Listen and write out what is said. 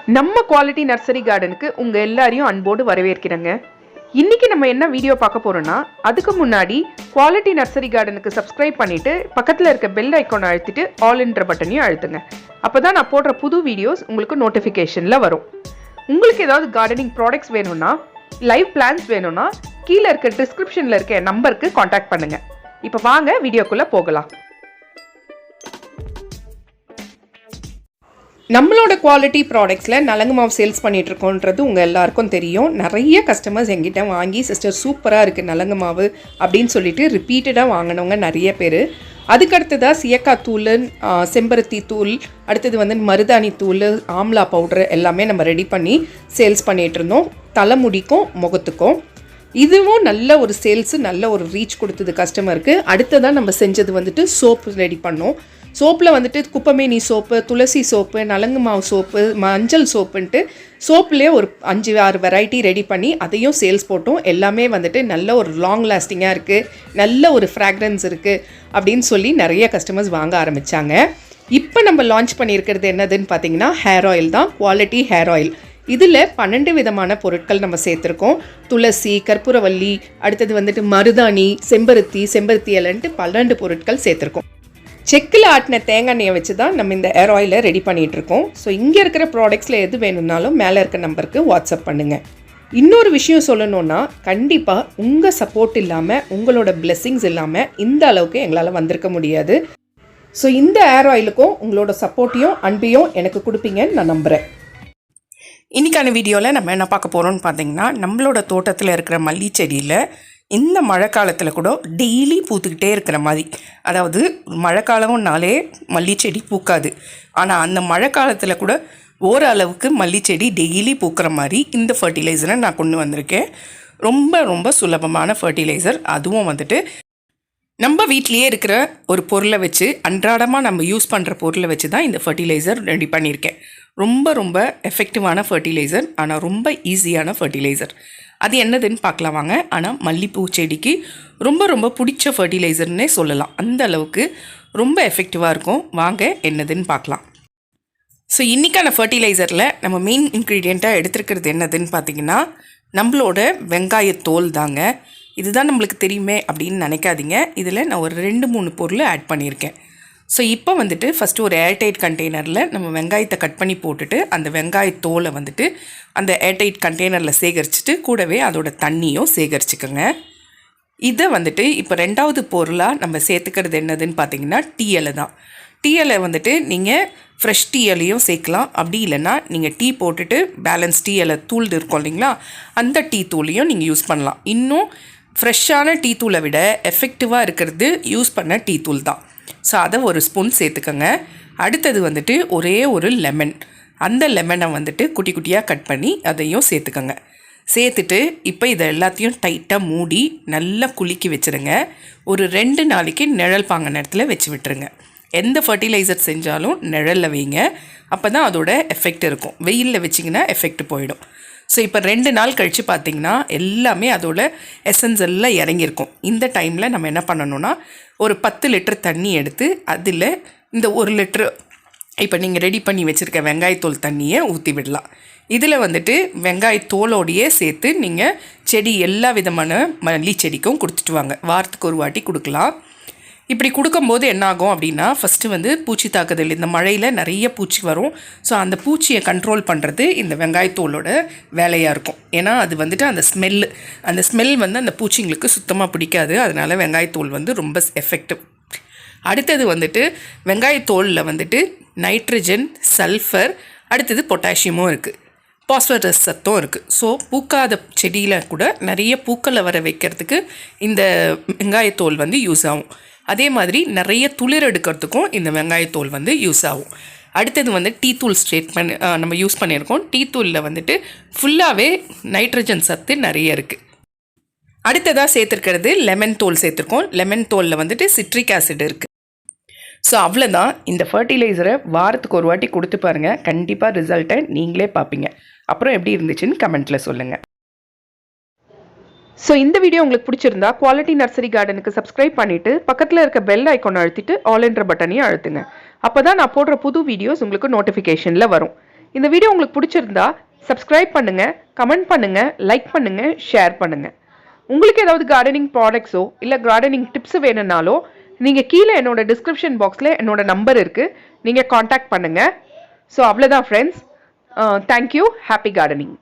நம்ம quality nursery கார்டனுக்கு உங்க எல்லாரையும் அன்போடு வரவேற்கிறேங்க. இன்னைக்கு நம்ம என்ன வீடியோ பார்க்க போறோம்னா, அதுக்கு முன்னாடி குவாலிட்டி நர்சரி கார்டனுக்கு சப்ஸ்கிரைப் பண்ணிட்டு பக்கத்துல இருக்க பெல் ஐக்கான் அழுத்திட்டு ஆல் என்ற பட்டனையும் அழுத்துங்க. அப்பதான் நான் போடுற புது வீடியோஸ் உங்களுக்கு நோட்டிஃபிகேஷன்ல வரும். உங்களுக்கு ஏதாவது கார்டனிங் ப்ராடக்ட்ஸ் வேணும்னா, லைவ் பிளான்ஸ் வேணும்னா கீழே இருக்க டிஸ்கிரிப்ஷன்ல இருக்க நம்பருக்கு காண்டாக்ட் பண்ணுங்க. இப்போ வாங்க வீடியோக்குள்ள போகலாம். நம்மளோட குவாலிட்டி ப்ராடக்ட்ஸில் நலங்கு மாவு சேல்ஸ் பண்ணிகிட்ருக்கோன்றது உங்கள் எல்லாருக்கும் தெரியும். நிறைய கஸ்டமர்ஸ் எங்கிட்ட வாங்கி சிஸ்டர் சூப்பராக இருக்குது நலங்கு மாவு அப்படின்னு சொல்லிட்டு ரிப்பீட்டடாக வாங்கினவங்க நிறைய பேர். அதுக்கடுத்ததாக சியக்காய் தூள், செம்பருத்தி தூள், அடுத்தது மருதாணி தூள், ஆம்லா பவுட்ரு எல்லாமே நம்ம ரெடி பண்ணி சேல்ஸ் பண்ணிகிட்ருந்தோம். தலைமுடிக்கும் முகத்துக்கும் இதுவும் நல்ல ஒரு சேல்ஸு, நல்ல ஒரு ரீச் கொடுத்தது கஸ்டமருக்கு. அடுத்ததான் நம்ம செஞ்சது சோப்பு ரெடி பண்ணோம். சோப்பில் குப்பமேனி சோப்பு, துளசி சோப்பு, நலங்கு மாவு சோப்பு, மஞ்சள் சோப்புன்ட்டு சோப்புலேயே ஒரு 5-6 வெரைட்டி ரெடி பண்ணி அதையும் சேல்ஸ் போட்டோம். எல்லாமே நல்ல ஒரு லாங் லாஸ்டிங்காக இருக்குது, நல்ல ஒரு ஃப்ராக்ரன்ஸ் இருக்குது அப்படின்னு சொல்லி நிறைய கஸ்டமர்ஸ் வாங்க ஆரம்பித்தாங்க. இப்போ நம்ம லான்ச் பண்ணியிருக்கிறது என்னதுன்னு பார்த்தீங்கன்னா ஹேர் ஆயில் தான், குவாலிட்டி ஹேர் ஆயில். இதில் 12 விதமான பொருட்கள் நம்ம சேர்த்துருக்கோம். துளசி, கற்பூரவல்லி, அடுத்தது மருதாணி, செம்பருத்தி இலைன்ட்டு 12 பொருட்கள் சேர்த்துருக்கோம். செக்கில் ஆட்டின தேங்காய் எண்ணெயை வச்சு தான் நம்ம இந்த ஹேர் ஆயிலை ரெடி பண்ணிகிட்ருக்கோம். ஸோ இங்கே இருக்கிற ப்ராடக்ட்ஸில் எது வேணும்னாலும் மேலே இருக்க நம்பருக்கு வாட்ஸ்அப் பண்ணுங்கள். இன்னொரு விஷயம் சொல்லணுன்னா, கண்டிப்பாக உங்கள் சப்போர்ட் இல்லாமல், உங்களோட பிளெஸ்ஸிங்ஸ் இல்லாமல் இந்த அளவுக்கு எங்களால் வந்திருக்க முடியாது. ஸோ இந்த ஹேர் ஆயிலுக்கும் உங்களோட சப்போர்ட்டையும் அன்பையும் எனக்கு கொடுப்பீங்கன்னு நான் நம்புகிறேன். இன்றைக்கான வீடியோவில் நம்ம என்ன பார்க்க போகிறோம்னு பார்த்தீங்கன்னா, நம்மளோட தோட்டத்தில் இருக்கிற மல்லி செடியில் இந்த மழை காலத்தில் கூட டெய்லி பூத்துக்கிட்டே இருக்கிற மாதிரி, அதாவது மழைக்காலம்னாலே மல்லி செடி பூக்காது, ஆனால் அந்த மழை காலத்தில் கூட ஓரளவுக்கு மல்லி செடி டெய்லி பூக்கிற மாதிரி இந்த ஃபர்டிலைசரை நான் கொண்டு வந்திருக்கேன். ரொம்ப ரொம்ப சுலபமான ஃபர்டிலைசர். அதுவும் நம்ம வீட்லேயே இருக்கிற ஒரு பொருளை வச்சு, அன்றாடமாக நம்ம யூஸ் பண்ணுற பொருளை வச்சு தான் இந்த ஃபர்டிலைசர் ரெடி பண்ணியிருக்கேன். ரொம்ப ரொம்ப எஃபெக்டிவான ஃபர்டிலைசர், ஆனால் ரொம்ப ஈஸியான ஃபர்டிலைசர். அது என்னதுன்னு பார்க்கலாம் வாங்க. ஆனால் மல்லிப்பூ செடிக்கு ரொம்ப ரொம்ப பிடிச்ச ஃபர்டிலைசர்னே சொல்லலாம். அந்த அளவுக்கு ரொம்ப எஃபெக்டிவாக இருக்கும். வாங்க என்னதுன்னு பார்க்கலாம். ஸோ இன்றைக்கான ஃபர்டிலைசரில் நம்ம மெயின் இன்க்ரீடியண்ட்டாக எடுத்துருக்கிறது என்னதுன்னு பார்த்தீங்கன்னா, நம்மளோட வெங்காயத்தோல் தாங்க. இதுதான் நம்மளுக்கு தெரியுமே அப்படின்னு நினைக்காதீங்க. இதில் நான் ஒரு 2-3 பொருள் ஆட் பண்ணியிருக்கேன். ஸோ இப்போ ஃபஸ்ட்டு ஒரு ஏர்டைட் கண்டெய்னரில் நம்ம வெங்காயத்தை கட் பண்ணி போட்டுட்டு, அந்த வெங்காயத்தோலை அந்த ஏர்டைட் கண்டெய்னரில் சேகரிச்சுட்டு கூடவே அதோட தண்ணியும் சேகரிச்சுக்கோங்க. இதை இப்போ 2வது பொருளாக நம்ம சேர்த்துக்கிறது என்னதுன்னு பார்த்தீங்கன்னா டீ இலை தான். டீ இலை நீங்கள் ஃப்ரெஷ் டீ இலையும் சேர்க்கலாம். அப்படி இல்லைன்னா நீங்கள் டீ போட்டுட்டு பேலன்ஸ் டீ இலை தூள் இருக்கும் இல்லைங்களா, அந்த டீ தூளையும் நீங்கள் யூஸ் பண்ணலாம். இன்னும் ஃப்ரெஷ்ஷான டீ தூளை விட எஃபெக்டிவாக இருக்கிறது யூஸ் பண்ண டீ தூள் தான். ஸோ அதை ஒரு ஸ்பூன் சேர்த்துக்கோங்க. அடுத்தது ஒரே ஒரு லெமன். அந்த லெமனை குட்டி குட்டியாக கட் பண்ணி அதையும் சேர்த்துக்கோங்க. சேர்த்துட்டு இப்போ இதை எல்லாத்தையும் டைட்டாக மூடி நல்லா குலுக்கி வச்சுருங்க. ஒரு 2 நாளைக்கு நிழல் பாங்க நேரத்தில் வச்சு விட்டுருங்க. எந்த ஃபர்டிலைசர் செஞ்சாலும் நிழலில் வைங்க, அப்போ தான் அதோட எஃபெக்ட் இருக்கும். வெயிலில் வச்சிங்கன்னா எஃபெக்ட் போயிடும். ஸோ இப்போ 2 நாள் கழித்து பார்த்திங்கன்னா எல்லாமே அதோட எசன்ஸ் எல்லாம் இறங்கியிருக்கும். இந்த டைமில் நம்ம என்ன பண்ணணும்னா, ஒரு 10 லிட்டர் தண்ணி எடுத்து அதில் இந்த 1 லிட்டரு இப்போ நீங்கள் ரெடி பண்ணி வச்சுருக்க வெங்காயத்தோல் தண்ணியை ஊற்றி விடலாம். இதில் வெங்காயத்தோலோடையே சேர்த்து நீங்கள் செடி எல்லா விதமான மல்லி செடிக்கும் கொடுத்துட்டு வாங்க. வாரத்துக்கு ஒரு வாட்டி கொடுக்கலாம். இப்படி கொடுக்கும்போது என்னாகும் அப்படின்னா, ஃபஸ்ட்டு பூச்சி தாக்குதல், இந்த மழையில் நிறைய பூச்சி வரும். ஸோ அந்த பூச்சியை கண்ட்ரோல் பண்ணுறது இந்த வெங்காயத்தோலோட வேலையாக இருக்கும். ஏன்னா அது அந்த ஸ்மெல் அந்த பூச்சிங்களுக்கு சுத்தமாக பிடிக்காது. அதனால் வெங்காயத்தோல் ரொம்ப எஃபெக்டிவ். அடுத்தது வெங்காயத்தோலில் நைட்ரஜன், சல்ஃபர், அடுத்தது பொட்டாசியமும் இருக்குது, பாஸ்பரஸ் சத்தும் இருக்குது. ஸோ பூக்காத செடியில் கூட நிறைய பூக்களை வர வைக்கிறதுக்கு இந்த வெங்காயத்தோல் யூஸ் ஆகும். அதே மாதிரி நிறைய துளிர் எடுக்கிறதுக்கும் இந்த வெங்காயத்தோல் யூஸ் ஆகும். அடுத்தது டீ தூள் நம்ம யூஸ் பண்ணியிருக்கோம். டீ தூளில் ஃபுல்லாகவே நைட்ரஜன் சத்து நிறைய இருக்குது. அடுத்ததாக சேர்த்துருக்கிறது லெமன் தோல் சேர்த்துருக்கோம். லெமன் தோலில் சிட்ரிக் ஆசிட் இருக்குது. ஸோ அவ்வளோதான். இந்த ஃபர்டிலைசரை வாரத்துக்கு ஒரு வாட்டி கொடுத்து பாருங்கள். கண்டிப்பாக ரிசல்ட்டை நீங்களே பார்ப்பீங்க. அப்புறம் எப்படி இருந்துச்சுன்னு கமெண்ட்டில் சொல்லுங்கள். ஸோ இந்த வீடியோ உங்களுக்கு பிடிச்சிருந்தா குவாலிட்டி நர்சரி கார்டனுக்கு சப்ஸ்கிரைப் பண்ணிவிட்டு பக்கத்தில் இருக்க பெல் ஐக்கான் அழுத்திட்டு ஆல் என்ற பட்டனையும் அழுத்துங்க. அப்போ தான் நான் போடுற புது வீடியோஸ் உங்களுக்கு நோட்டிஃபிகேஷனில் வரும். இந்த வீடியோ உங்களுக்கு பிடிச்சிருந்தா சப்ஸ்கிரைப் பண்ணுங்கள், கமெண்ட் பண்ணுங்கள், லைக் பண்ணுங்கள், ஷேர் பண்ணுங்கள். உங்களுக்கு ஏதாவது கார்டனிங் ப்ராடக்ட்ஸோ இல்லை கார்டனிங் டிப்ஸ் வேணும்னாலோ நீங்கள் கீழே என்னோட டிஸ்கிரிப்ஷன் பாக்ஸில் என்னோட நம்பர் இருக்குது, நீங்கள் காண்டாக்ட் பண்ணுங்கள். ஸோ அவ்வளோதான் ஃப்ரெண்ட்ஸ். தேங்க்யூ. Happy gardening.